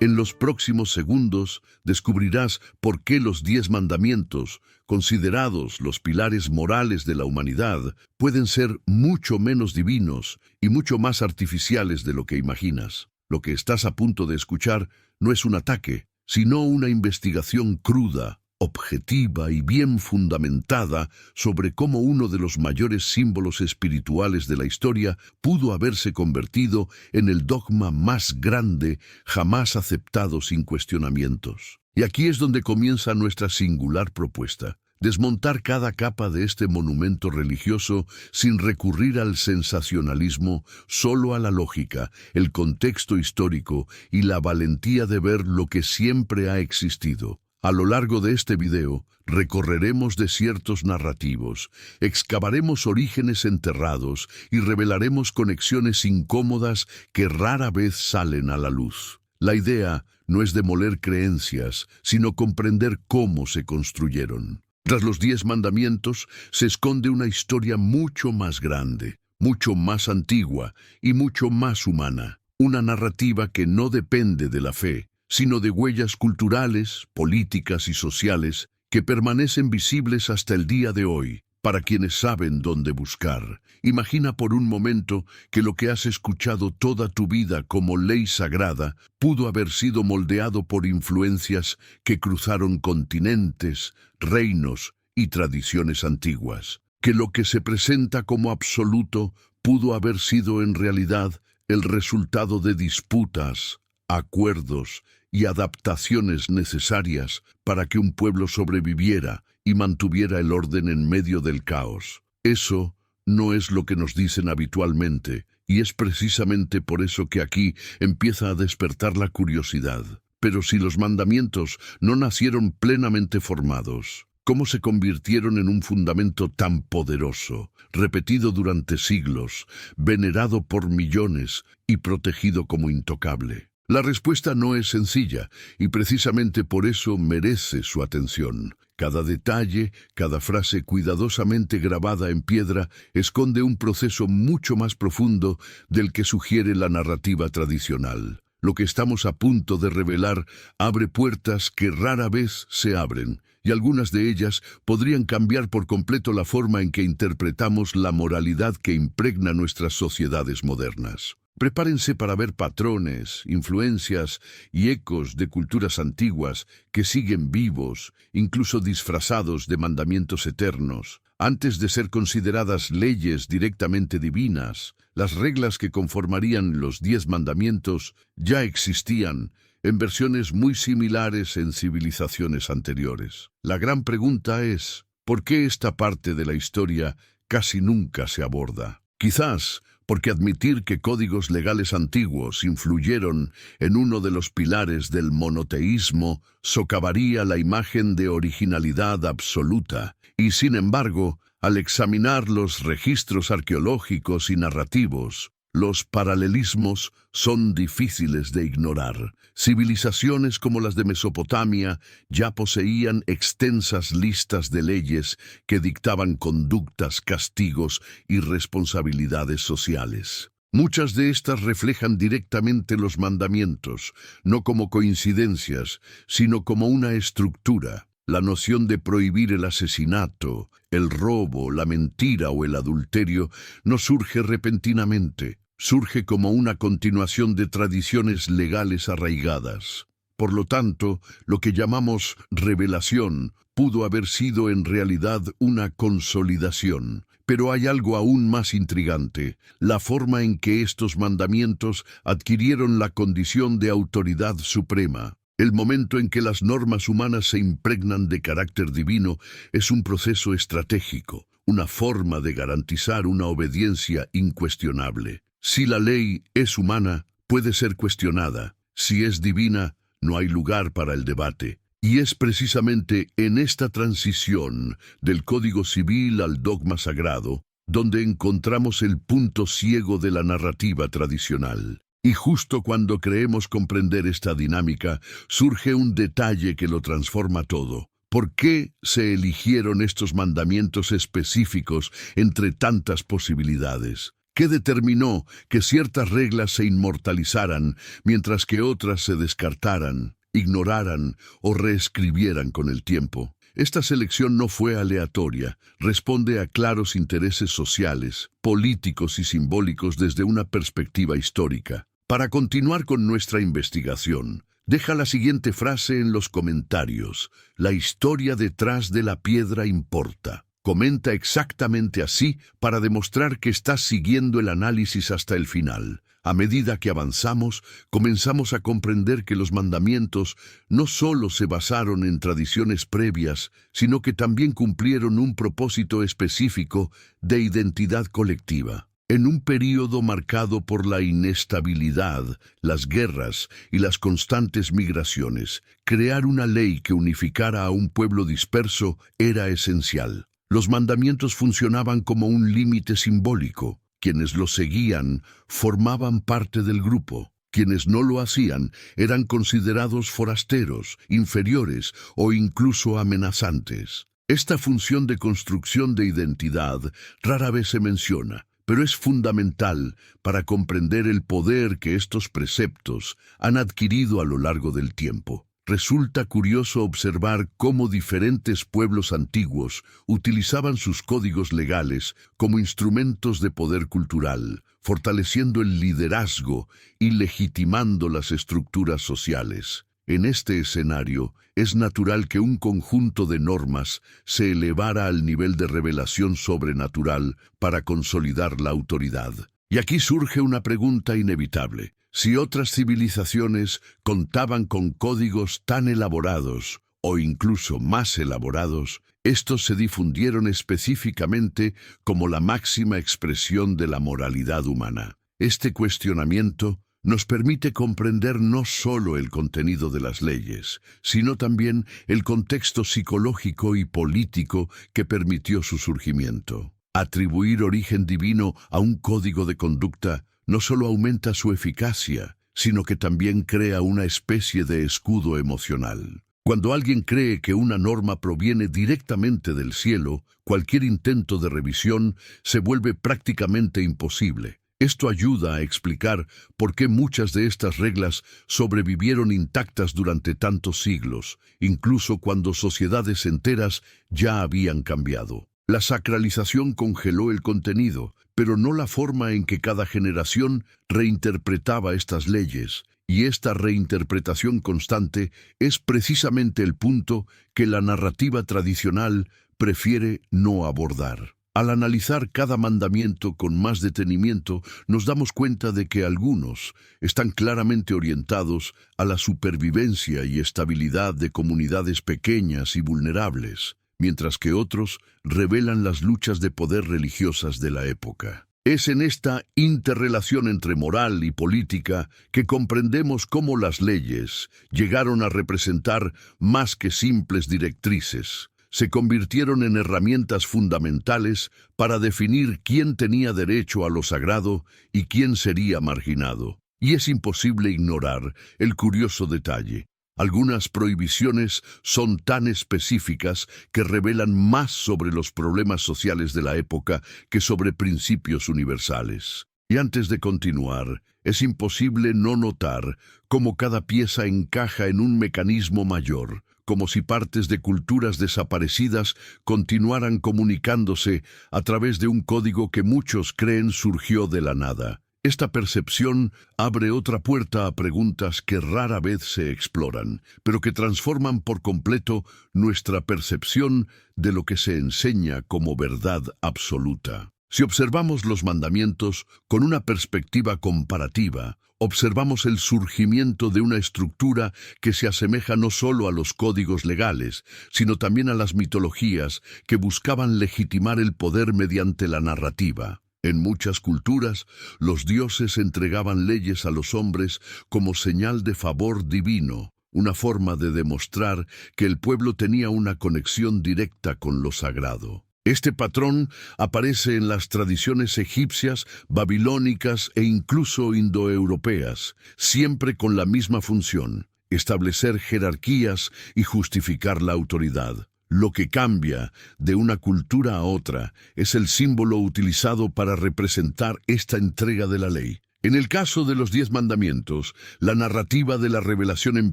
En los próximos segundos descubrirás por qué los 10 mandamientos, considerados los pilares morales de la humanidad, pueden ser mucho menos divinos y mucho más artificiales de lo que imaginas. Lo que estás a punto de escuchar no es un ataque, sino una investigación cruda, objetiva y bien fundamentada sobre cómo uno de los mayores símbolos espirituales de la historia pudo haberse convertido en el dogma más grande jamás aceptado sin cuestionamientos. Y aquí es donde comienza nuestra singular propuesta: desmontar cada capa de este monumento religioso sin recurrir al sensacionalismo, solo a la lógica, el contexto histórico y la valentía de ver lo que siempre ha existido. A lo largo de este video, recorreremos desiertos narrativos, excavaremos orígenes enterrados y revelaremos conexiones incómodas que rara vez salen a la luz. La idea no es demoler creencias, sino comprender cómo se construyeron. Tras los 10 mandamientos se esconde una historia mucho más grande, mucho más antigua y mucho más humana. Una narrativa que no depende de la fe, sino de huellas culturales, políticas y sociales que permanecen visibles hasta el día de hoy, para quienes saben dónde buscar. Imagina por un momento que lo que has escuchado toda tu vida como ley sagrada pudo haber sido moldeado por influencias que cruzaron continentes, reinos y tradiciones antiguas. Que lo que se presenta como absoluto pudo haber sido en realidad el resultado de disputas, acuerdos y adaptaciones necesarias para que un pueblo sobreviviera y mantuviera el orden en medio del caos. Eso no es lo que nos dicen habitualmente, y es precisamente por eso que aquí empieza a despertar la curiosidad. Pero si los mandamientos no nacieron plenamente formados, ¿cómo se convirtieron en un fundamento tan poderoso, repetido durante siglos, venerado por millones y protegido como intocable? La respuesta no es sencilla, y precisamente por eso merece su atención. Cada detalle, cada frase cuidadosamente grabada en piedra, esconde un proceso mucho más profundo del que sugiere la narrativa tradicional. Lo que estamos a punto de revelar abre puertas que rara vez se abren, y algunas de ellas podrían cambiar por completo la forma en que interpretamos la moralidad que impregna nuestras sociedades modernas. Prepárense para ver patrones, influencias y ecos de culturas antiguas que siguen vivos, incluso disfrazados de mandamientos eternos. Antes de ser consideradas leyes directamente divinas, las reglas que conformarían los 10 mandamientos ya existían en versiones muy similares en civilizaciones anteriores. La gran pregunta es, ¿por qué esta parte de la historia casi nunca se aborda? Quizás porque admitir que códigos legales antiguos influyeron en uno de los pilares del monoteísmo socavaría la imagen de originalidad absoluta, y sin embargo, al examinar los registros arqueológicos y narrativos, los paralelismos son difíciles de ignorar. Civilizaciones como las de Mesopotamia ya poseían extensas listas de leyes que dictaban conductas, castigos y responsabilidades sociales. Muchas de estas reflejan directamente los mandamientos, no como coincidencias, sino como una estructura. La noción de prohibir el asesinato, el robo, la mentira o el adulterio no surge repentinamente, surge como una continuación de tradiciones legales arraigadas. Por lo tanto, lo que llamamos revelación pudo haber sido en realidad una consolidación. Pero hay algo aún más intrigante: la forma en que estos mandamientos adquirieron la condición de autoridad suprema. El momento en que las normas humanas se impregnan de carácter divino es un proceso estratégico, una forma de garantizar una obediencia incuestionable. Si la ley es humana, puede ser cuestionada. Si es divina, no hay lugar para el debate. Y es precisamente en esta transición del código civil al dogma sagrado donde encontramos el punto ciego de la narrativa tradicional. Y justo cuando creemos comprender esta dinámica, surge un detalle que lo transforma todo. ¿Por qué se eligieron estos mandamientos específicos entre tantas posibilidades? ¿Qué determinó que ciertas reglas se inmortalizaran mientras que otras se descartaran, ignoraran o reescribieran con el tiempo? Esta selección no fue aleatoria, responde a claros intereses sociales, políticos y simbólicos desde una perspectiva histórica. Para continuar con nuestra investigación, deja la siguiente frase en los comentarios: la historia detrás de la piedra importa. Comenta exactamente así para demostrar que estás siguiendo el análisis hasta el final. A medida que avanzamos, comenzamos a comprender que los mandamientos no solo se basaron en tradiciones previas, sino que también cumplieron un propósito específico de identidad colectiva. En un período marcado por la inestabilidad, las guerras y las constantes migraciones, crear una ley que unificara a un pueblo disperso era esencial. Los mandamientos funcionaban como un límite simbólico. Quienes los seguían formaban parte del grupo. Quienes no lo hacían eran considerados forasteros, inferiores o incluso amenazantes. Esta función de construcción de identidad rara vez se menciona, pero es fundamental para comprender el poder que estos preceptos han adquirido a lo largo del tiempo. Resulta curioso observar cómo diferentes pueblos antiguos utilizaban sus códigos legales como instrumentos de poder cultural, fortaleciendo el liderazgo y legitimando las estructuras sociales. En este escenario, es natural que un conjunto de normas se elevara al nivel de revelación sobrenatural para consolidar la autoridad. Y aquí surge una pregunta inevitable. Si otras civilizaciones contaban con códigos tan elaborados, o incluso más elaborados, estos se difundieron específicamente como la máxima expresión de la moralidad humana. Este cuestionamiento nos permite comprender no solo el contenido de las leyes, sino también el contexto psicológico y político que permitió su surgimiento. Atribuir origen divino a un código de conducta no solo aumenta su eficacia, sino que también crea una especie de escudo emocional. Cuando alguien cree que una norma proviene directamente del cielo, cualquier intento de revisión se vuelve prácticamente imposible. Esto ayuda a explicar por qué muchas de estas reglas sobrevivieron intactas durante tantos siglos, incluso cuando sociedades enteras ya habían cambiado. La sacralización congeló el contenido, pero no la forma en que cada generación reinterpretaba estas leyes, y esta reinterpretación constante es precisamente el punto que la narrativa tradicional prefiere no abordar. Al analizar cada mandamiento con más detenimiento, nos damos cuenta de que algunos están claramente orientados a la supervivencia y estabilidad de comunidades pequeñas y vulnerables, mientras que otros revelan las luchas de poder religiosas de la época. Es en esta interrelación entre moral y política que comprendemos cómo las leyes llegaron a representar más que simples directrices. Se convirtieron en herramientas fundamentales para definir quién tenía derecho a lo sagrado y quién sería marginado. Y es imposible ignorar el curioso detalle. Algunas prohibiciones son tan específicas que revelan más sobre los problemas sociales de la época que sobre principios universales. Y antes de continuar, es imposible no notar cómo cada pieza encaja en un mecanismo mayor, como si partes de culturas desaparecidas continuaran comunicándose a través de un código que muchos creen surgió de la nada. Esta percepción abre otra puerta a preguntas que rara vez se exploran, pero que transforman por completo nuestra percepción de lo que se enseña como verdad absoluta. Si observamos los mandamientos con una perspectiva comparativa, observamos el surgimiento de una estructura que se asemeja no solo a los códigos legales, sino también a las mitologías que buscaban legitimar el poder mediante la narrativa. En muchas culturas, los dioses entregaban leyes a los hombres como señal de favor divino, una forma de demostrar que el pueblo tenía una conexión directa con lo sagrado. Este patrón aparece en las tradiciones egipcias, babilónicas e incluso indoeuropeas, siempre con la misma función: establecer jerarquías y justificar la autoridad. Lo que cambia de una cultura a otra es el símbolo utilizado para representar esta entrega de la ley. En el caso de los 10 mandamientos, la narrativa de la revelación en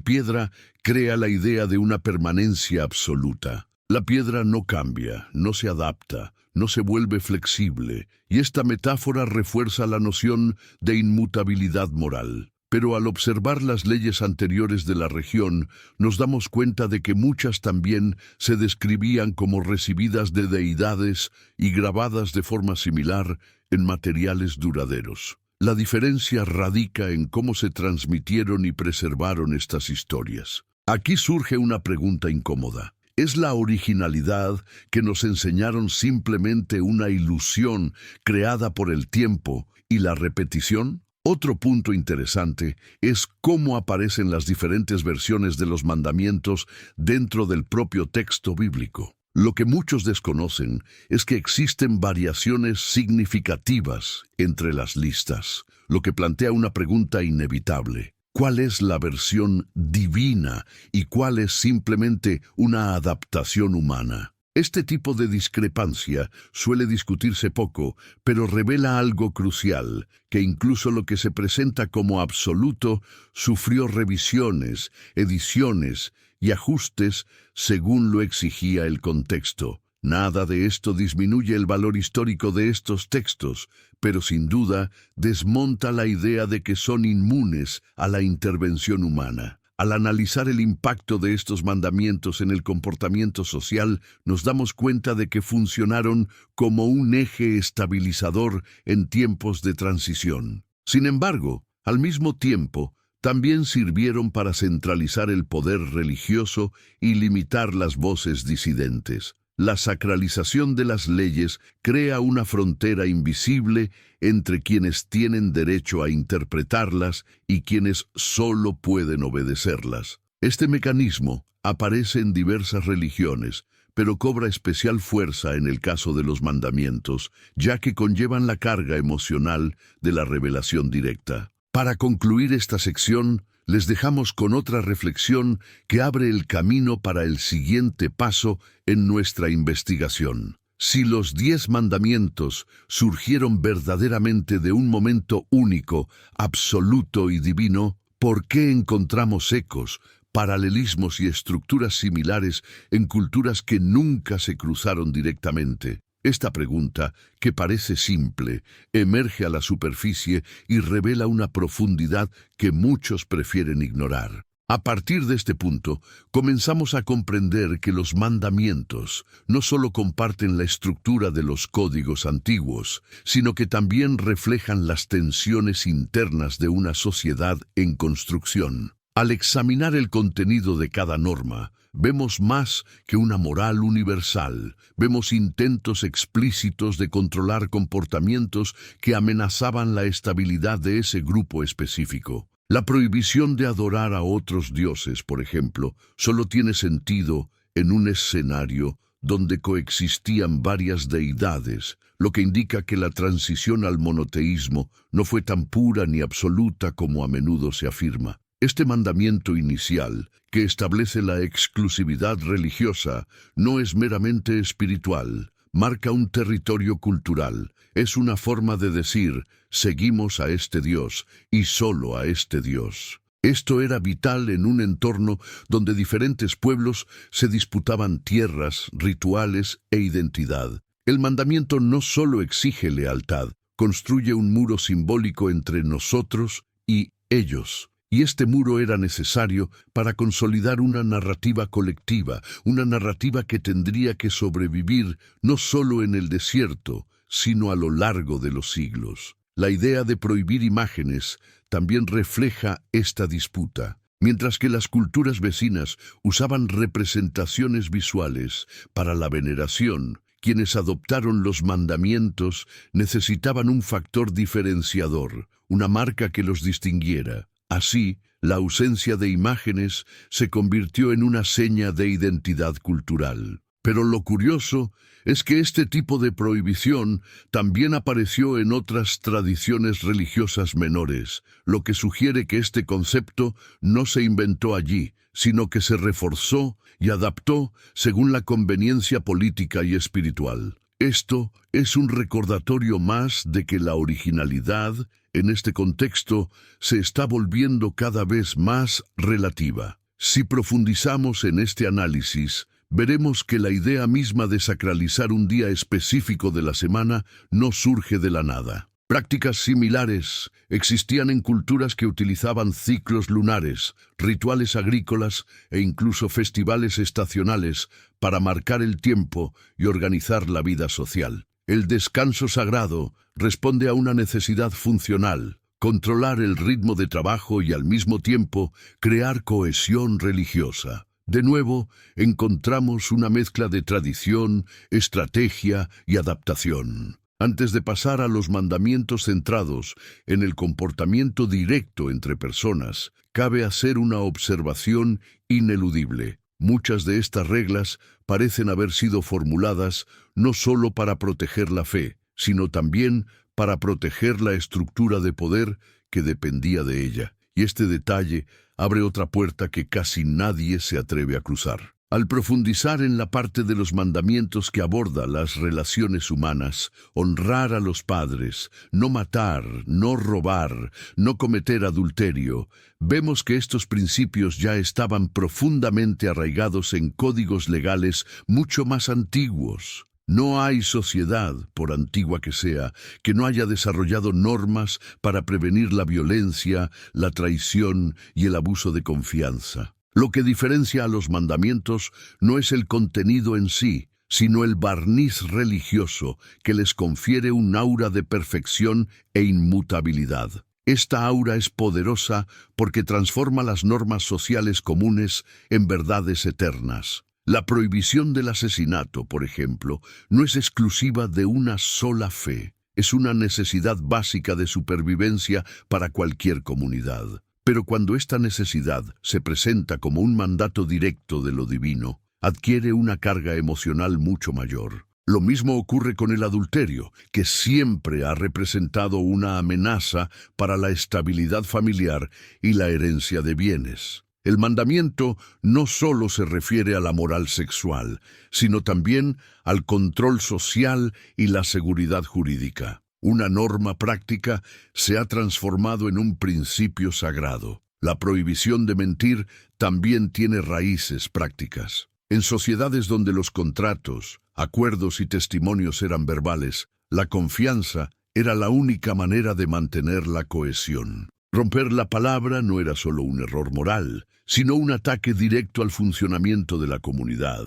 piedra crea la idea de una permanencia absoluta. La piedra no cambia, no se adapta, no se vuelve flexible, y esta metáfora refuerza la noción de inmutabilidad moral. Pero al observar las leyes anteriores de la región, nos damos cuenta de que muchas también se describían como recibidas de deidades y grabadas de forma similar en materiales duraderos. La diferencia radica en cómo se transmitieron y preservaron estas historias. Aquí surge una pregunta incómoda. ¿Es la originalidad que nos enseñaron simplemente una ilusión creada por el tiempo y la repetición? Otro punto interesante es cómo aparecen las diferentes versiones de los mandamientos dentro del propio texto bíblico. Lo que muchos desconocen es que existen variaciones significativas entre las listas, lo que plantea una pregunta inevitable. ¿Cuál es la versión divina y cuál es simplemente una adaptación humana? Este tipo de discrepancia suele discutirse poco, pero revela algo crucial, que incluso lo que se presenta como absoluto sufrió revisiones, ediciones y ajustes según lo exigía el contexto. Nada de esto disminuye el valor histórico de estos textos, pero sin duda desmonta la idea de que son inmunes a la intervención humana. Al analizar el impacto de estos mandamientos en el comportamiento social, nos damos cuenta de que funcionaron como un eje estabilizador en tiempos de transición. Sin embargo, al mismo tiempo, también sirvieron para centralizar el poder religioso y limitar las voces disidentes. La sacralización de las leyes crea una frontera invisible entre quienes tienen derecho a interpretarlas y quienes solo pueden obedecerlas. Este mecanismo aparece en diversas religiones, pero cobra especial fuerza en el caso de los mandamientos, ya que conllevan la carga emocional de la revelación directa. Para concluir esta sección, les dejamos con otra reflexión que abre el camino para el siguiente paso en nuestra investigación. Si los 10 mandamientos surgieron verdaderamente de un momento único, absoluto y divino, ¿por qué encontramos ecos, paralelismos y estructuras similares en culturas que nunca se cruzaron directamente? Esta pregunta, que parece simple, emerge a la superficie y revela una profundidad que muchos prefieren ignorar. A partir de este punto, comenzamos a comprender que los mandamientos no solo comparten la estructura de los códigos antiguos, sino que también reflejan las tensiones internas de una sociedad en construcción. Al examinar el contenido de cada norma, vemos más que una moral universal, vemos intentos explícitos de controlar comportamientos que amenazaban la estabilidad de ese grupo específico. La prohibición de adorar a otros dioses, por ejemplo, solo tiene sentido en un escenario donde coexistían varias deidades, lo que indica que la transición al monoteísmo no fue tan pura ni absoluta como a menudo se afirma. Este mandamiento inicial, que establece la exclusividad religiosa, no es meramente espiritual, marca un territorio cultural, es una forma de decir, seguimos a este Dios y solo a este Dios. Esto era vital en un entorno donde diferentes pueblos se disputaban tierras, rituales e identidad. El mandamiento no solo exige lealtad, construye un muro simbólico entre nosotros y ellos. Y este muro era necesario para consolidar una narrativa colectiva, una narrativa que tendría que sobrevivir no solo en el desierto, sino a lo largo de los siglos. La idea de prohibir imágenes también refleja esta disputa. Mientras que las culturas vecinas usaban representaciones visuales para la veneración, quienes adoptaron los mandamientos necesitaban un factor diferenciador, una marca que los distinguiera. Así, la ausencia de imágenes se convirtió en una seña de identidad cultural. Pero lo curioso es que este tipo de prohibición también apareció en otras tradiciones religiosas menores, lo que sugiere que este concepto no se inventó allí, sino que se reforzó y adaptó según la conveniencia política y espiritual. Esto es un recordatorio más de que la originalidad, en este contexto, se está volviendo cada vez más relativa. Si profundizamos en este análisis, veremos que la idea misma de sacralizar un día específico de la semana no surge de la nada. Prácticas similares existían en culturas que utilizaban ciclos lunares, rituales agrícolas e incluso festivales estacionales para marcar el tiempo y organizar la vida social. El descanso sagrado responde a una necesidad funcional: controlar el ritmo de trabajo y al mismo tiempo crear cohesión religiosa. De nuevo, encontramos una mezcla de tradición, estrategia y adaptación. Antes de pasar a los mandamientos centrados en el comportamiento directo entre personas, cabe hacer una observación ineludible. Muchas de estas reglas parecen haber sido formuladas no solo para proteger la fe, sino también para proteger la estructura de poder que dependía de ella. Y este detalle abre otra puerta que casi nadie se atreve a cruzar. Al profundizar en la parte de los mandamientos que aborda las relaciones humanas, honrar a los padres, no matar, no robar, no cometer adulterio, vemos que estos principios ya estaban profundamente arraigados en códigos legales mucho más antiguos. No hay sociedad, por antigua que sea, que no haya desarrollado normas para prevenir la violencia, la traición y el abuso de confianza. Lo que diferencia a los mandamientos no es el contenido en sí, sino el barniz religioso que les confiere un aura de perfección e inmutabilidad. Esta aura es poderosa porque transforma las normas sociales comunes en verdades eternas. La prohibición del asesinato, por ejemplo, no es exclusiva de una sola fe. Es una necesidad básica de supervivencia para cualquier comunidad. Pero cuando esta necesidad se presenta como un mandato directo de lo divino, adquiere una carga emocional mucho mayor. Lo mismo ocurre con el adulterio, que siempre ha representado una amenaza para la estabilidad familiar y la herencia de bienes. El mandamiento no solo se refiere a la moral sexual, sino también al control social y la seguridad jurídica. Una norma práctica se ha transformado en un principio sagrado. La prohibición de mentir también tiene raíces prácticas. En sociedades donde los contratos, acuerdos y testimonios eran verbales, la confianza era la única manera de mantener la cohesión. Romper la palabra no era solo un error moral, sino un ataque directo al funcionamiento de la comunidad.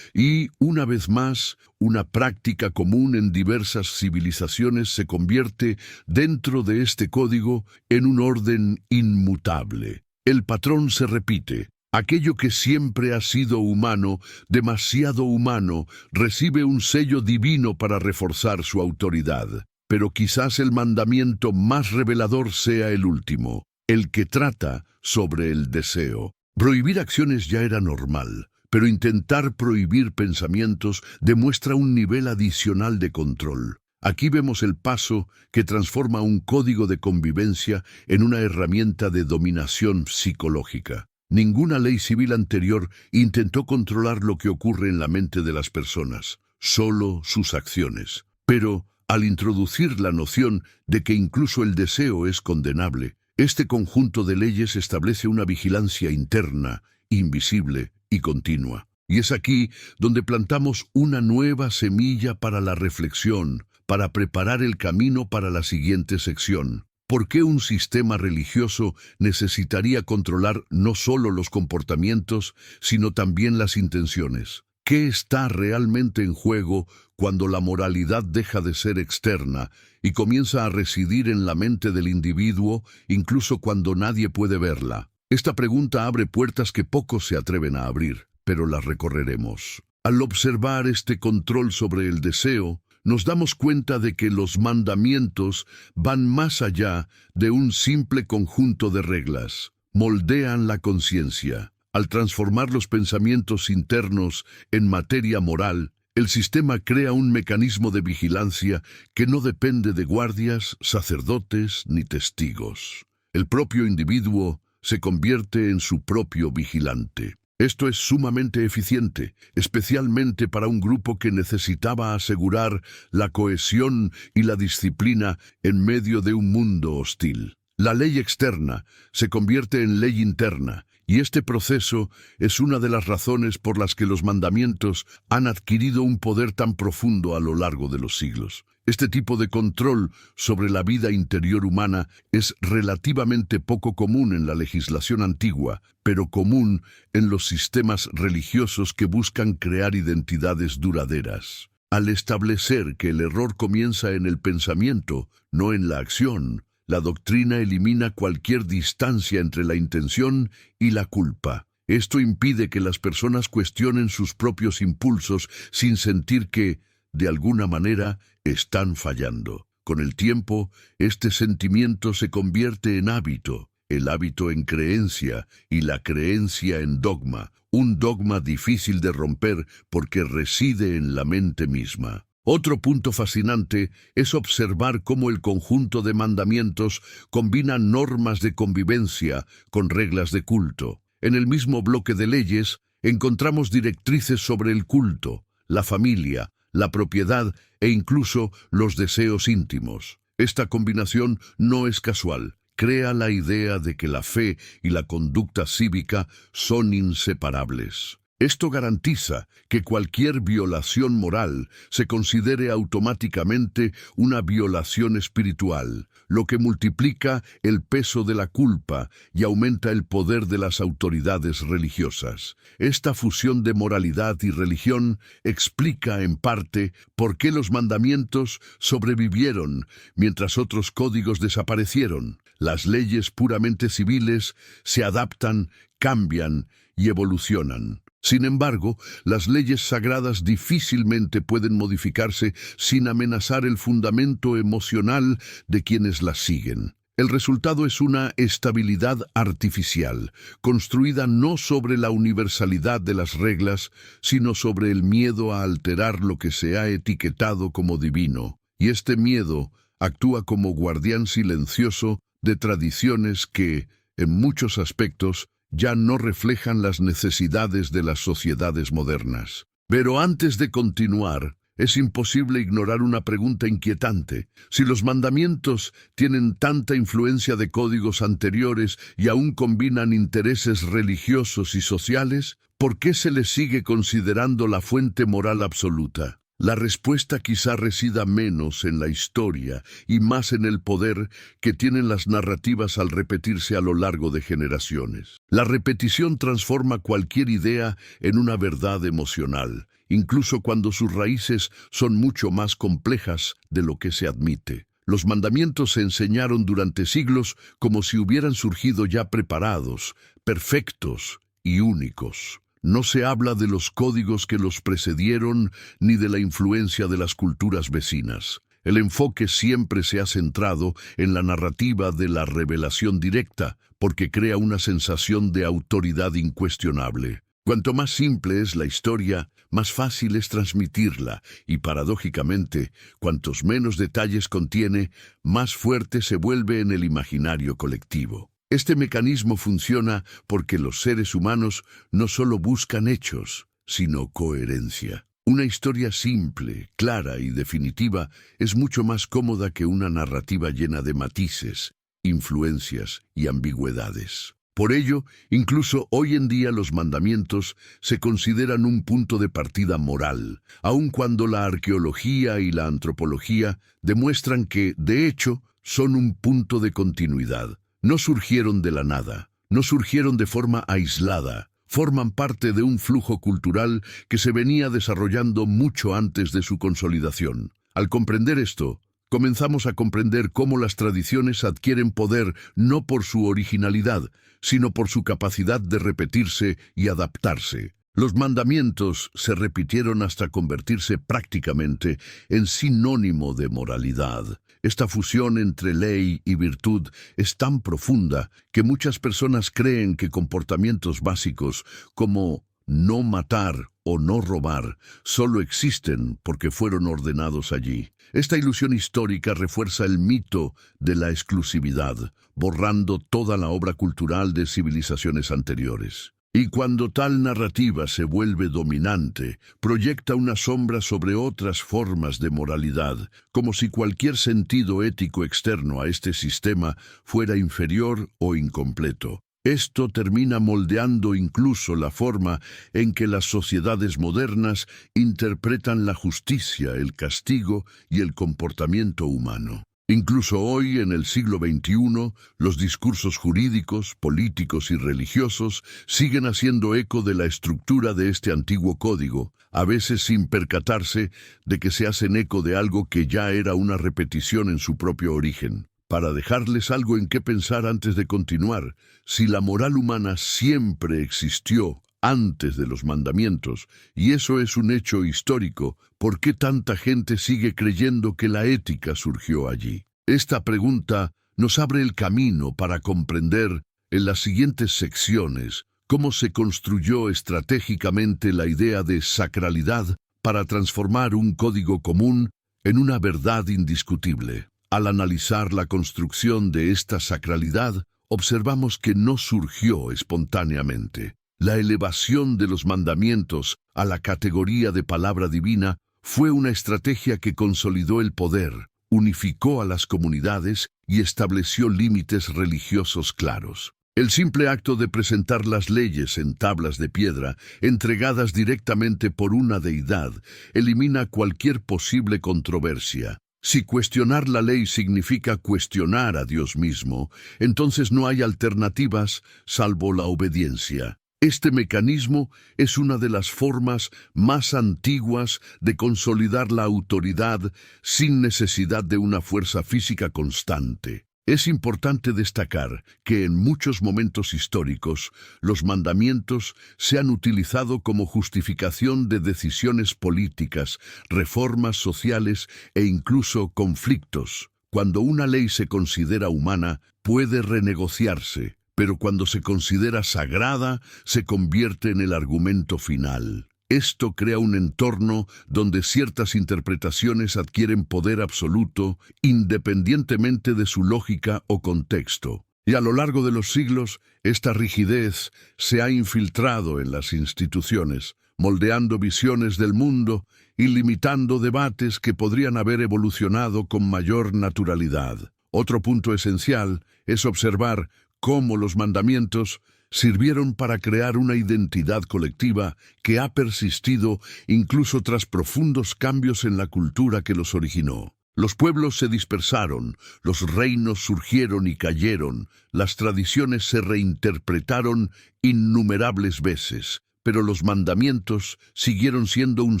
Y, una vez más, una práctica común en diversas civilizaciones se convierte, dentro de este código, en un orden inmutable. El patrón se repite. Aquello que siempre ha sido humano, demasiado humano, recibe un sello divino para reforzar su autoridad. Pero quizás el mandamiento más revelador sea el último, el que trata sobre el deseo. Prohibir acciones ya era normal, pero intentar prohibir pensamientos demuestra un nivel adicional de control. Aquí vemos el paso que transforma un código de convivencia en una herramienta de dominación psicológica. Ninguna ley civil anterior intentó controlar lo que ocurre en la mente de las personas, solo sus acciones. Pero, al introducir la noción de que incluso el deseo es condenable, este conjunto de leyes establece una vigilancia interna, invisible y continua. Y es aquí donde plantamos una nueva semilla para la reflexión, para preparar el camino para la siguiente sección. ¿Por qué un sistema religioso necesitaría controlar no solo los comportamientos, sino también las intenciones? ¿Qué está realmente en juego cuando la moralidad deja de ser externa y comienza a residir en la mente del individuo, incluso cuando nadie puede verla? Esta pregunta abre puertas que pocos se atreven a abrir, pero las recorreremos. Al observar este control sobre el deseo, nos damos cuenta de que los mandamientos van más allá de un simple conjunto de reglas. Moldean la conciencia, Al transformar los pensamientos internos en materia moral, el sistema crea un mecanismo de vigilancia que no depende de guardias, sacerdotes ni testigos. El propio individuo se convierte en su propio vigilante. Esto es sumamente eficiente, especialmente para un grupo que necesitaba asegurar la cohesión y la disciplina en medio de un mundo hostil. La ley externa se convierte en ley interna, y este proceso es una de las razones por las que los mandamientos han adquirido un poder tan profundo a lo largo de los siglos. Este tipo de control sobre la vida interior humana es relativamente poco común en la legislación antigua, pero común en los sistemas religiosos que buscan crear identidades duraderas. Al establecer que el error comienza en el pensamiento, no en la acción, la doctrina elimina cualquier distancia entre la intención y la culpa. Esto impide que las personas cuestionen sus propios impulsos sin sentir que, de alguna manera, están fallando. Con el tiempo, este sentimiento se convierte en hábito, el hábito en creencia y la creencia en dogma, un dogma difícil de romper porque reside en la mente misma. Otro punto fascinante es observar cómo el conjunto de mandamientos combina normas de convivencia con reglas de culto. En el mismo bloque de leyes encontramos directrices sobre el culto, la familia, la propiedad e incluso los deseos íntimos. Esta combinación no es casual. Crea la idea de que la fe y la conducta cívica son inseparables. Esto garantiza que cualquier violación moral se considere automáticamente una violación espiritual, lo que multiplica el peso de la culpa y aumenta el poder de las autoridades religiosas. Esta fusión de moralidad y religión explica en parte por qué los mandamientos sobrevivieron mientras otros códigos desaparecieron. Las leyes puramente civiles se adaptan, cambian y evolucionan. Sin embargo, las leyes sagradas difícilmente pueden modificarse sin amenazar el fundamento emocional de quienes las siguen. El resultado es una estabilidad artificial, construida no sobre la universalidad de las reglas, sino sobre el miedo a alterar lo que se ha etiquetado como divino. Y este miedo actúa como guardián silencioso de tradiciones que, en muchos aspectos, ya no reflejan las necesidades de las sociedades modernas. Pero antes de continuar, es imposible ignorar una pregunta inquietante. Si los mandamientos tienen tanta influencia de códigos anteriores y aún combinan intereses religiosos y sociales, ¿por qué se les sigue considerando la fuente moral absoluta? La respuesta quizá resida menos en la historia y más en el poder que tienen las narrativas al repetirse a lo largo de generaciones. La repetición transforma cualquier idea en una verdad emocional, incluso cuando sus raíces son mucho más complejas de lo que se admite. Los mandamientos se enseñaron durante siglos como si hubieran surgido ya preparados, perfectos y únicos. No se habla de los códigos que los precedieron ni de la influencia de las culturas vecinas. El enfoque siempre se ha centrado en la narrativa de la revelación directa, porque crea una sensación de autoridad incuestionable. Cuanto más simple es la historia, más fácil es transmitirla, y paradójicamente, cuantos menos detalles contiene, más fuerte se vuelve en el imaginario colectivo. Este mecanismo funciona porque los seres humanos no solo buscan hechos, sino coherencia. Una historia simple, clara y definitiva es mucho más cómoda que una narrativa llena de matices, influencias y ambigüedades. Por ello, incluso hoy en día los mandamientos se consideran un punto de partida moral, aun cuando la arqueología y la antropología demuestran que, de hecho, son un punto de continuidad. No surgieron de la nada, no surgieron de forma aislada, forman parte de un flujo cultural que se venía desarrollando mucho antes de su consolidación. Al comprender esto, comenzamos a comprender cómo las tradiciones adquieren poder no por su originalidad, sino por su capacidad de repetirse y adaptarse. Los mandamientos se repitieron hasta convertirse prácticamente en sinónimo de moralidad. Esta fusión entre ley y virtud es tan profunda que muchas personas creen que comportamientos básicos como no matar o no robar solo existen porque fueron ordenados allí. Esta ilusión histórica refuerza el mito de la exclusividad, borrando toda la obra cultural de civilizaciones anteriores. Y cuando tal narrativa se vuelve dominante, proyecta una sombra sobre otras formas de moralidad, como si cualquier sentido ético externo a este sistema fuera inferior o incompleto. Esto termina moldeando incluso la forma en que las sociedades modernas interpretan la justicia, el castigo y el comportamiento humano. Incluso hoy, en el siglo XXI, los discursos jurídicos, políticos y religiosos siguen haciendo eco de la estructura de este antiguo código, a veces sin percatarse de que se hacen eco de algo que ya era una repetición en su propio origen. Para dejarles algo en qué pensar antes de continuar, si la moral humana siempre existió antes de los mandamientos, y eso es un hecho histórico, ¿por qué tanta gente sigue creyendo que la ética surgió allí? Esta pregunta nos abre el camino para comprender, en las siguientes secciones, cómo se construyó estratégicamente la idea de sacralidad para transformar un código común en una verdad indiscutible. Al analizar la construcción de esta sacralidad, observamos que no surgió espontáneamente. La elevación de los mandamientos a la categoría de palabra divina fue una estrategia que consolidó el poder, unificó a las comunidades y estableció límites religiosos claros. El simple acto de presentar las leyes en tablas de piedra, entregadas directamente por una deidad, elimina cualquier posible controversia. Si cuestionar la ley significa cuestionar a Dios mismo, entonces no hay alternativas salvo la obediencia. Este mecanismo es una de las formas más antiguas de consolidar la autoridad sin necesidad de una fuerza física constante. Es importante destacar que en muchos momentos históricos los mandamientos se han utilizado como justificación de decisiones políticas, reformas sociales e incluso conflictos. Cuando una ley se considera humana, puede renegociarse, pero cuando se considera sagrada, se convierte en el argumento final. Esto crea un entorno donde ciertas interpretaciones adquieren poder absoluto independientemente de su lógica o contexto. Y a lo largo de los siglos, esta rigidez se ha infiltrado en las instituciones, moldeando visiones del mundo y limitando debates que podrían haber evolucionado con mayor naturalidad. Otro punto esencial es observar cómo los mandamientos sirvieron para crear una identidad colectiva que ha persistido incluso tras profundos cambios en la cultura que los originó. Los pueblos se dispersaron, los reinos surgieron y cayeron, las tradiciones se reinterpretaron innumerables veces, pero los mandamientos siguieron siendo un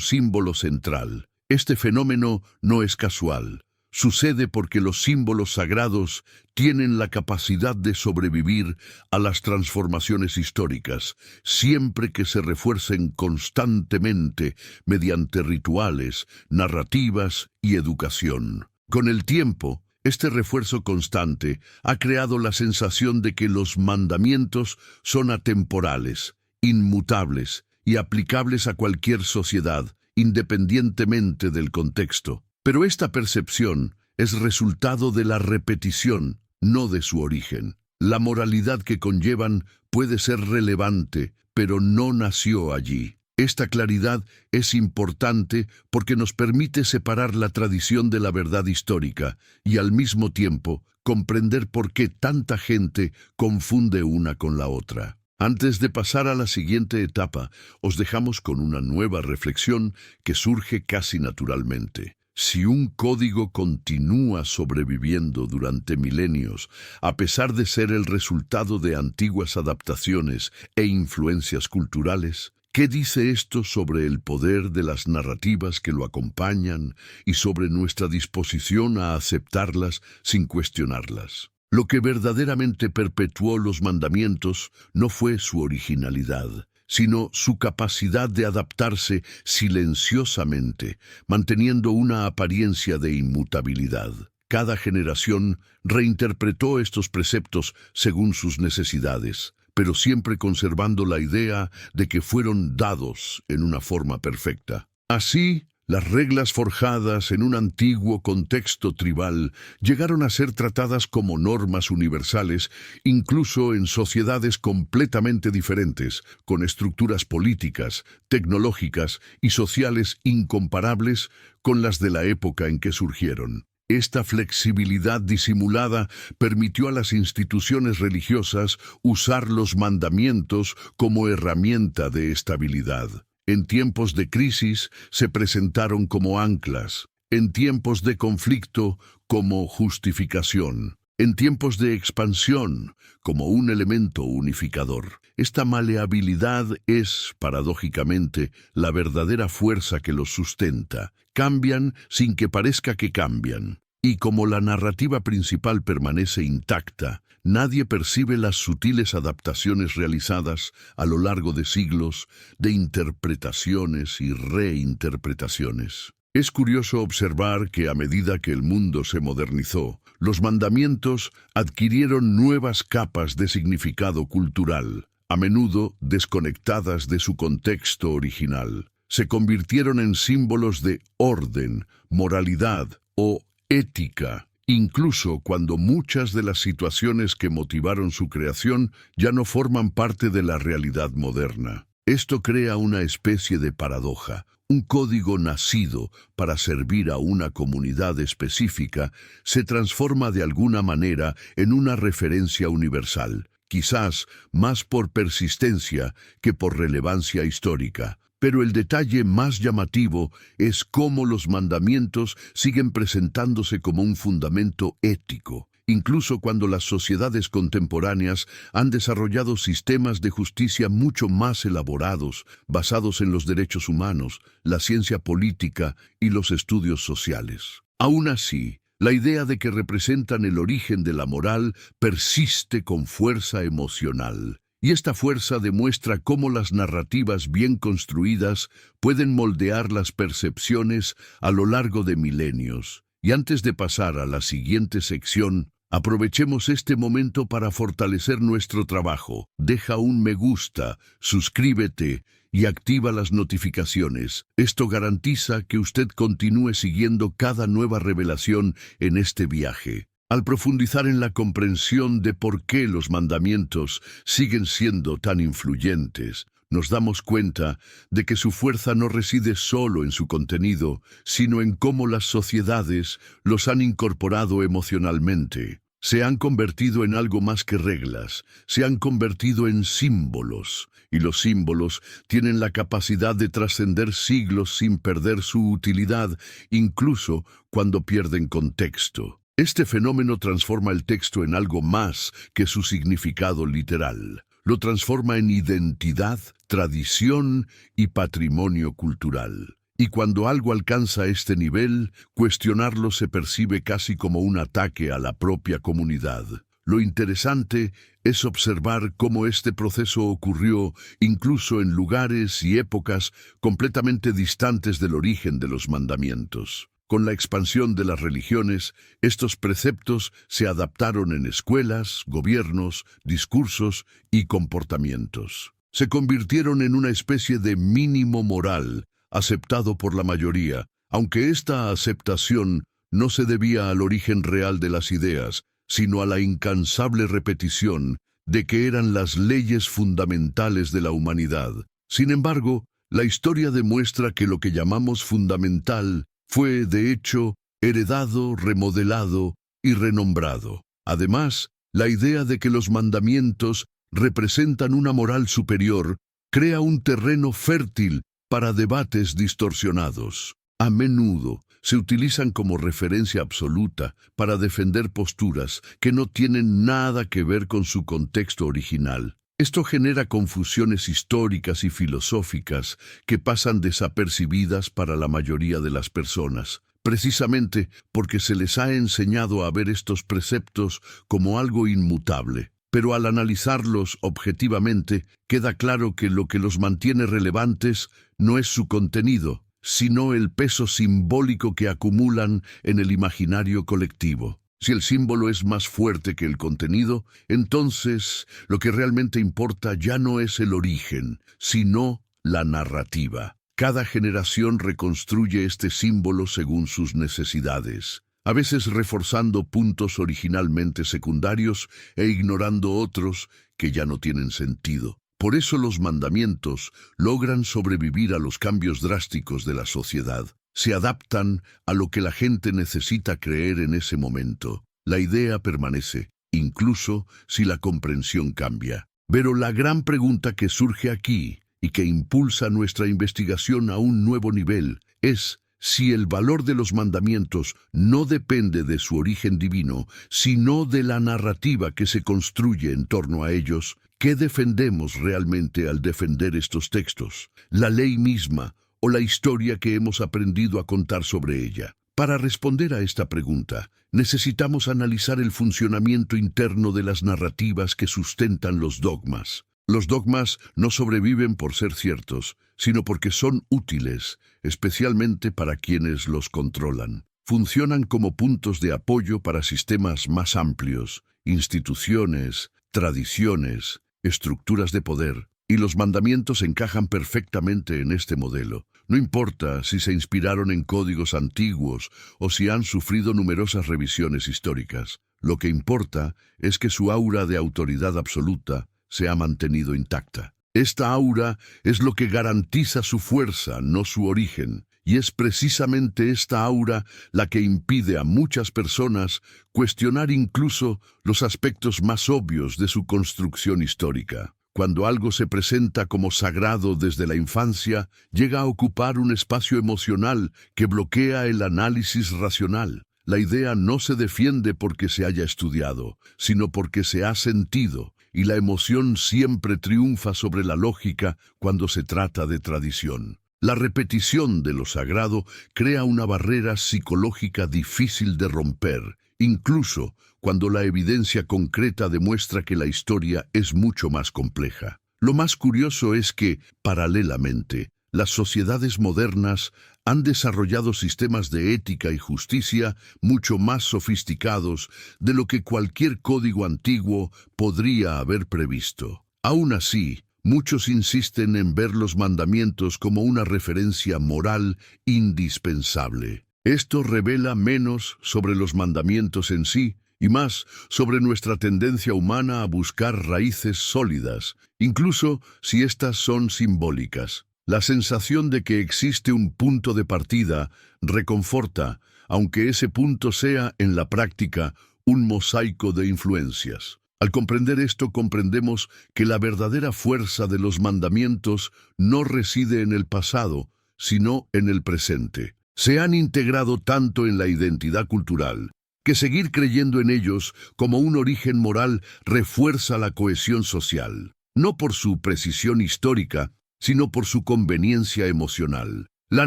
símbolo central. Este fenómeno no es casual. Sucede porque los símbolos sagrados tienen la capacidad de sobrevivir a las transformaciones históricas, siempre que se refuercen constantemente mediante rituales, narrativas y educación. Con el tiempo, este refuerzo constante ha creado la sensación de que los mandamientos son atemporales, inmutables y aplicables a cualquier sociedad, independientemente del contexto. Pero esta percepción es resultado de la repetición, no de su origen. La moralidad que conllevan puede ser relevante, pero no nació allí. Esta claridad es importante porque nos permite separar la tradición de la verdad histórica y al mismo tiempo comprender por qué tanta gente confunde una con la otra. Antes de pasar a la siguiente etapa, os dejamos con una nueva reflexión que surge casi naturalmente. Si un código continúa sobreviviendo durante milenios, a pesar de ser el resultado de antiguas adaptaciones e influencias culturales, ¿qué dice esto sobre el poder de las narrativas que lo acompañan y sobre nuestra disposición a aceptarlas sin cuestionarlas? Lo que verdaderamente perpetuó los mandamientos no fue su originalidad, sino su capacidad de adaptarse silenciosamente, manteniendo una apariencia de inmutabilidad. Cada generación reinterpretó estos preceptos según sus necesidades, pero siempre conservando la idea de que fueron dados en una forma perfecta. Así, las reglas forjadas en un antiguo contexto tribal llegaron a ser tratadas como normas universales, incluso en sociedades completamente diferentes, con estructuras políticas, tecnológicas y sociales incomparables con las de la época en que surgieron. Esta flexibilidad disimulada permitió a las instituciones religiosas usar los mandamientos como herramienta de estabilidad. En tiempos de crisis se presentaron como anclas, en tiempos de conflicto como justificación, en tiempos de expansión como un elemento unificador. Esta maleabilidad es, paradójicamente, la verdadera fuerza que los sustenta. Cambian sin que parezca que cambian. Y como la narrativa principal permanece intacta, nadie percibe las sutiles adaptaciones realizadas a lo largo de siglos de interpretaciones y reinterpretaciones. Es curioso observar que a medida que el mundo se modernizó, los mandamientos adquirieron nuevas capas de significado cultural, a menudo desconectadas de su contexto original. Se convirtieron en símbolos de orden, moralidad o ética, incluso cuando muchas de las situaciones que motivaron su creación ya no forman parte de la realidad moderna. Esto crea una especie de paradoja. Un código nacido para servir a una comunidad específica se transforma de alguna manera en una referencia universal, quizás más por persistencia que por relevancia histórica. Pero el detalle más llamativo es cómo los mandamientos siguen presentándose como un fundamento ético, incluso cuando las sociedades contemporáneas han desarrollado sistemas de justicia mucho más elaborados, basados en los derechos humanos, la ciencia política y los estudios sociales. Aún así, la idea de que representan el origen de la moral persiste con fuerza emocional. Y esta fuerza demuestra cómo las narrativas bien construidas pueden moldear las percepciones a lo largo de milenios. Y antes de pasar a la siguiente sección, aprovechemos este momento para fortalecer nuestro trabajo. Deja un me gusta, suscríbete y activa las notificaciones. Esto garantiza que usted continúe siguiendo cada nueva revelación en este viaje. Al profundizar en la comprensión de por qué los mandamientos siguen siendo tan influyentes, nos damos cuenta de que su fuerza no reside solo en su contenido, sino en cómo las sociedades los han incorporado emocionalmente. Se han convertido en algo más que reglas, se han convertido en símbolos, y los símbolos tienen la capacidad de trascender siglos sin perder su utilidad, incluso cuando pierden contexto. Este fenómeno transforma el texto en algo más que su significado literal. Lo transforma en identidad, tradición y patrimonio cultural. Y cuando algo alcanza este nivel, cuestionarlo se percibe casi como un ataque a la propia comunidad. Lo interesante es observar cómo este proceso ocurrió incluso en lugares y épocas completamente distantes del origen de los mandamientos. Con la expansión de las religiones, estos preceptos se adaptaron en escuelas, gobiernos, discursos y comportamientos. Se convirtieron en una especie de mínimo moral, aceptado por la mayoría, aunque esta aceptación no se debía al origen real de las ideas, sino a la incansable repetición de que eran las leyes fundamentales de la humanidad. Sin embargo, la historia demuestra que lo que llamamos fundamental fue, de hecho, heredado, remodelado y renombrado. Además, la idea de que los mandamientos representan una moral superior crea un terreno fértil para debates distorsionados. A menudo se utilizan como referencia absoluta para defender posturas que no tienen nada que ver con su contexto original. Esto genera confusiones históricas y filosóficas que pasan desapercibidas para la mayoría de las personas, precisamente porque se les ha enseñado a ver estos preceptos como algo inmutable. pero al analizarlos objetivamente, queda claro que lo que los mantiene relevantes no es su contenido, sino el peso simbólico que acumulan en el imaginario colectivo. Si el símbolo es más fuerte que el contenido, entonces lo que realmente importa ya no es el origen, sino la narrativa. Cada generación reconstruye este símbolo según sus necesidades, a veces reforzando puntos originalmente secundarios e ignorando otros que ya no tienen sentido. Por eso los mandamientos logran sobrevivir a los cambios drásticos de la sociedad. Se adaptan a lo que la gente necesita creer en ese momento. La idea permanece, incluso si la comprensión cambia. Pero la gran pregunta que surge aquí y que impulsa nuestra investigación a un nuevo nivel es si el valor de los mandamientos no depende de su origen divino, sino de la narrativa que se construye en torno a ellos. ¿Qué defendemos realmente al defender estos textos? ¿La ley misma o la historia que hemos aprendido a contar sobre ella? Para responder a esta pregunta, necesitamos analizar el funcionamiento interno de las narrativas que sustentan los dogmas. Los dogmas no sobreviven por ser ciertos, sino porque son útiles, especialmente para quienes los controlan. Funcionan como puntos de apoyo para sistemas más amplios, instituciones, tradiciones, estructuras de poder, y los mandamientos encajan perfectamente en este modelo. No importa si se inspiraron en códigos antiguos o si han sufrido numerosas revisiones históricas. Lo que importa es que su aura de autoridad absoluta se ha mantenido intacta. Esta aura es lo que garantiza su fuerza, no su origen, y es precisamente esta aura la que impide a muchas personas cuestionar incluso los aspectos más obvios de su construcción histórica. Cuando algo se presenta como sagrado desde la infancia, llega a ocupar un espacio emocional que bloquea el análisis racional. La idea no se defiende porque se haya estudiado, sino porque se ha sentido, y la emoción siempre triunfa sobre la lógica cuando se trata de tradición. La repetición de lo sagrado crea una barrera psicológica difícil de romper, incluso cuando la evidencia concreta demuestra que la historia es mucho más compleja. Lo más curioso es que, paralelamente, las sociedades modernas han desarrollado sistemas de ética y justicia mucho más sofisticados de lo que cualquier código antiguo podría haber previsto. Aún así, muchos insisten en ver los mandamientos como una referencia moral indispensable. Esto revela menos sobre los mandamientos en sí y más sobre nuestra tendencia humana a buscar raíces sólidas, incluso si éstas son simbólicas. La sensación de que existe un punto de partida reconforta, aunque ese punto sea, en la práctica, un mosaico de influencias. Al comprender esto, comprendemos que la verdadera fuerza de los mandamientos no reside en el pasado, sino en el presente. Se han integrado tanto en la identidad cultural, que seguir creyendo en ellos como un origen moral refuerza la cohesión social, no por su precisión histórica, sino por su conveniencia emocional. La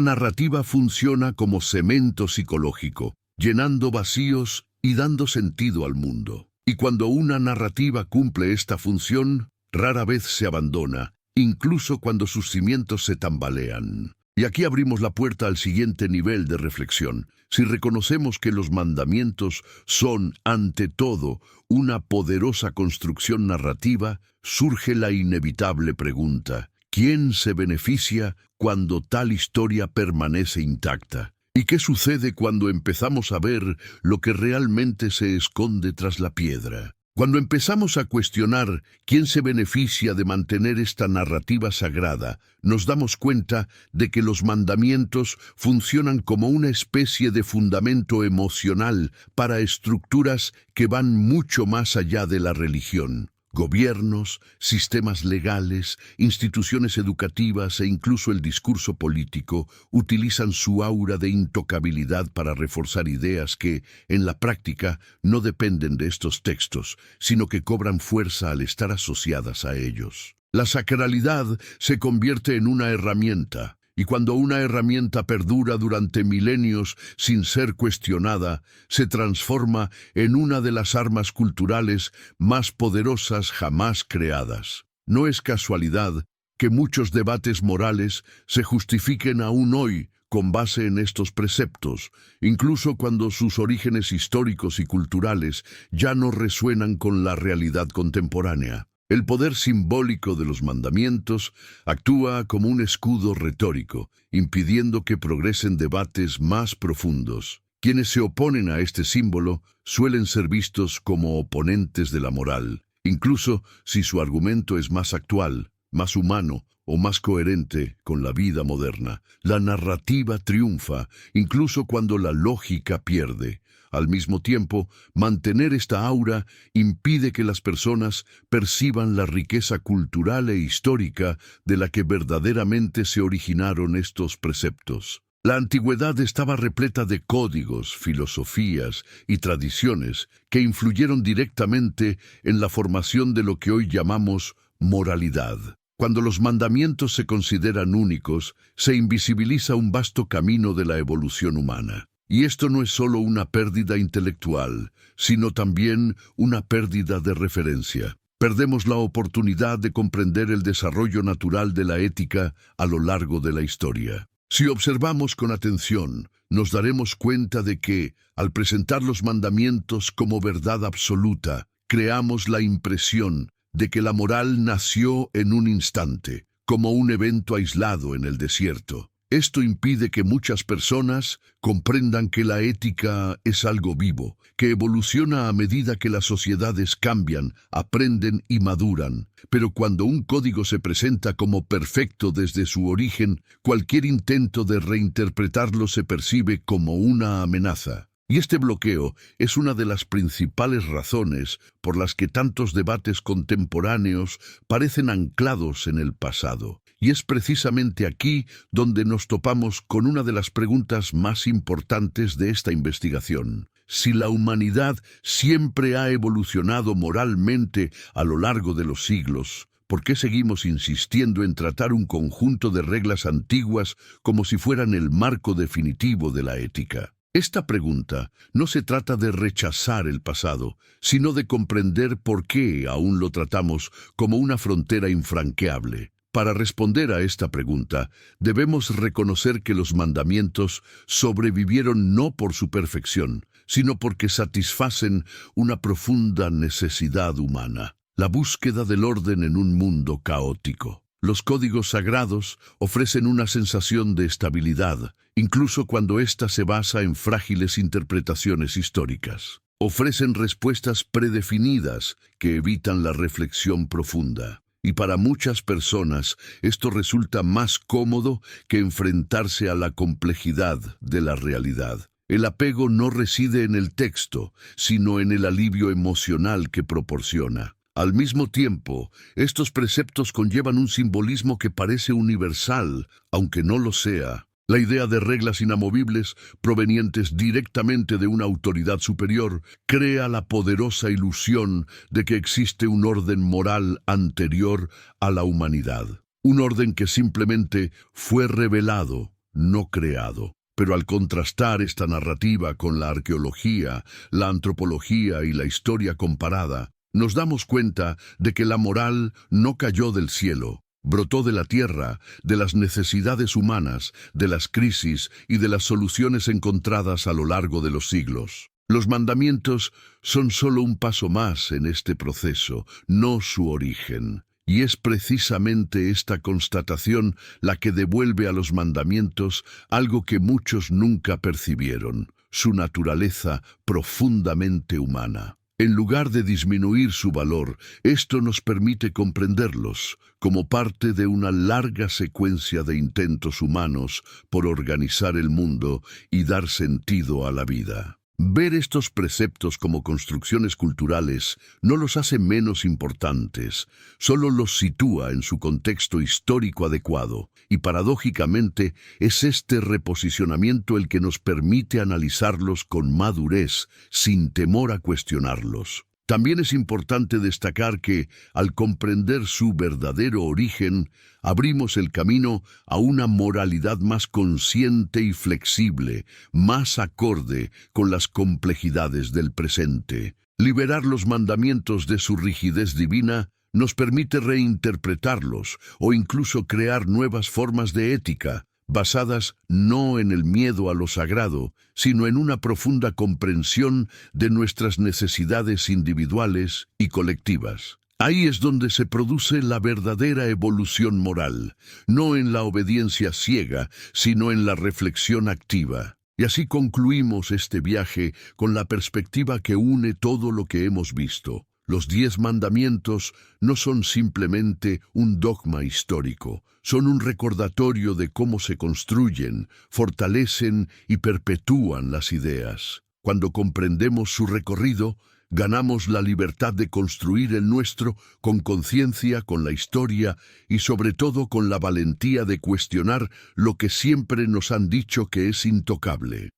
narrativa funciona como cemento psicológico, llenando vacíos y dando sentido al mundo. Y cuando una narrativa cumple esta función, rara vez se abandona, incluso cuando sus cimientos se tambalean. Y aquí abrimos la puerta al siguiente nivel de reflexión. Si reconocemos que los mandamientos son, ante todo, una poderosa construcción narrativa, surge la inevitable pregunta: ¿quién se beneficia cuando tal historia permanece intacta? ¿Y qué sucede cuando empezamos a ver lo que realmente se esconde tras la piedra? Cuando empezamos a cuestionar quién se beneficia de mantener esta narrativa sagrada, nos damos cuenta de que los mandamientos funcionan como una especie de fundamento emocional para estructuras que van mucho más allá de la religión. Gobiernos, sistemas legales, instituciones educativas e incluso el discurso político utilizan su aura de intocabilidad para reforzar ideas que, en la práctica, no dependen de estos textos, sino que cobran fuerza al estar asociadas a ellos. La sacralidad se convierte en una herramienta, Y cuando una herramienta perdura durante milenios sin ser cuestionada, se transforma en una de las armas culturales más poderosas jamás creadas. No es casualidad que muchos debates morales se justifiquen aún hoy con base en estos preceptos, incluso cuando sus orígenes históricos y culturales ya no resuenan con la realidad contemporánea. El poder simbólico de los mandamientos actúa como un escudo retórico, impidiendo que progresen debates más profundos. Quienes se oponen a este símbolo suelen ser vistos como oponentes de la moral, incluso si su argumento es más actual, más humano o más coherente con la vida moderna. La narrativa triunfa, incluso cuando la lógica pierde. Al mismo tiempo, mantener esta aura impide que las personas perciban la riqueza cultural e histórica de la que verdaderamente se originaron estos preceptos. La antigüedad estaba repleta de códigos, filosofías y tradiciones que influyeron directamente en la formación de lo que hoy llamamos moralidad. Cuando los mandamientos se consideran únicos, se invisibiliza un vasto camino de la evolución humana. Y esto no es solo una pérdida intelectual, sino también una pérdida de referencia. Perdemos la oportunidad de comprender el desarrollo natural de la ética a lo largo de la historia. Si observamos con atención, nos daremos cuenta de que, al presentar los mandamientos como verdad absoluta, creamos la impresión de que la moral nació en un instante, como un evento aislado en el desierto. Esto impide que muchas personas comprendan que la ética es algo vivo, que evoluciona a medida que las sociedades cambian, aprenden y maduran. Pero cuando un código se presenta como perfecto desde su origen, cualquier intento de reinterpretarlo se percibe como una amenaza. Y este bloqueo es una de las principales razones por las que tantos debates contemporáneos parecen anclados en el pasado. Y es precisamente aquí donde nos topamos con una de las preguntas más importantes de esta investigación. Si la humanidad siempre ha evolucionado moralmente a lo largo de los siglos, ¿por qué seguimos insistiendo en tratar un conjunto de reglas antiguas como si fueran el marco definitivo de la ética? Esta pregunta no se trata de rechazar el pasado, sino de comprender por qué aún lo tratamos como una frontera infranqueable. Para responder a esta pregunta, debemos reconocer que los mandamientos sobrevivieron no por su perfección, sino porque satisfacen una profunda necesidad humana, la búsqueda del orden en un mundo caótico. Los códigos sagrados ofrecen una sensación de estabilidad, incluso cuando ésta se basa en frágiles interpretaciones históricas. Ofrecen respuestas predefinidas que evitan la reflexión profunda. Y para muchas personas esto resulta más cómodo que enfrentarse a la complejidad de la realidad. El apego no reside en el texto, sino en el alivio emocional que proporciona. Al mismo tiempo, estos preceptos conllevan un simbolismo que parece universal, aunque no lo sea. La idea de reglas inamovibles, provenientes directamente de una autoridad superior, crea la poderosa ilusión de que existe un orden moral anterior a la humanidad. Un orden que simplemente fue revelado, no creado. Pero al contrastar esta narrativa con la arqueología, la antropología y la historia comparada, nos damos cuenta de que la moral no cayó del cielo. Brotó de la tierra, de las necesidades humanas, de las crisis y de las soluciones encontradas a lo largo de los siglos. Los mandamientos son solo un paso más en este proceso, no su origen. Y es precisamente esta constatación la que devuelve a los mandamientos algo que muchos nunca percibieron, su naturaleza profundamente humana. En lugar de disminuir su valor, esto nos permite comprenderlos como parte de una larga secuencia de intentos humanos por organizar el mundo y dar sentido a la vida. Ver estos preceptos como construcciones culturales no los hace menos importantes, solo los sitúa en su contexto histórico adecuado, y paradójicamente es este reposicionamiento el que nos permite analizarlos con madurez, sin temor a cuestionarlos. También es importante destacar que, al comprender su verdadero origen, abrimos el camino a una moralidad más consciente y flexible, más acorde con las complejidades del presente. Liberar los mandamientos de su rigidez divina nos permite reinterpretarlos o incluso crear nuevas formas de ética, basadas no en el miedo a lo sagrado, sino en una profunda comprensión de nuestras necesidades individuales y colectivas. Ahí es donde se produce la verdadera evolución moral, no en la obediencia ciega, sino en la reflexión activa. Y así concluimos este viaje con la perspectiva que une todo lo que hemos visto. Los 10 mandamientos no son simplemente un dogma histórico, son un recordatorio de cómo se construyen, fortalecen y perpetúan las ideas. Cuando comprendemos su recorrido, ganamos la libertad de construir el nuestro con conciencia, con la historia y sobre todo con la valentía de cuestionar lo que siempre nos han dicho que es intocable.